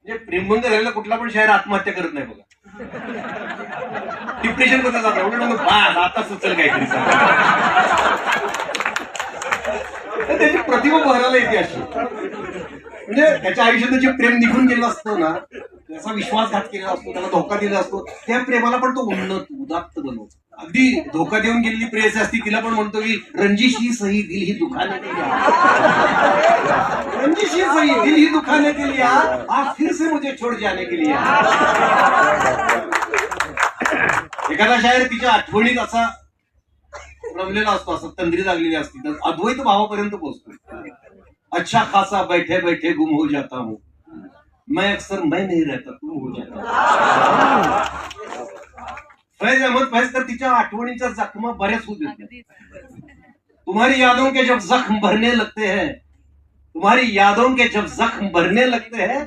म्हणजे प्रेमभंग झालेला कुठला पण शायर आत्महत्या करत नाही बघा. डिप्रेशन मध्ये जात एवढं बास आता सुचल काहीतरी तर त्याची प्रतिभा बहरायला येते अशी. म्हणजे त्याच्या आयुष्यात जे प्रेम निघून गेलं असतं ना, त्याचा विश्वासघात केलेला असतो, त्याला धोका दिला असतो, त्या प्रेमाला पण तो उन्नत उदात्त बनवतो. अगदी धोका देऊन गेलेली प्रेयसी असती तिला पण म्हणतो की रंजिशी सही दिल ही दुखाने के लिए, रंजिशी सही दिल ही दुखाने के लिए आप फिर से मुझे छोड़ जाने के लिए. एखादा शायर तिच्या आठवणीत असा रमलेला असतो, असं तंद्री लागलेली असती तर अद्वैत भावापर्यंत पोहोचतो. अच्छा खासा बैठे बैठे गुम हो जाता हूं मैं, अक्सर मैं नहीं रहता तुम हो जाता. फैज अहमद फैज तर तिच्या आठवणीच्या जखमा बऱ्याच होत देत. तुम्हारी यादों के जब जख्म भरने लगते हैं, तुम्हारी यादों के जब जख्म भरने लगते हैं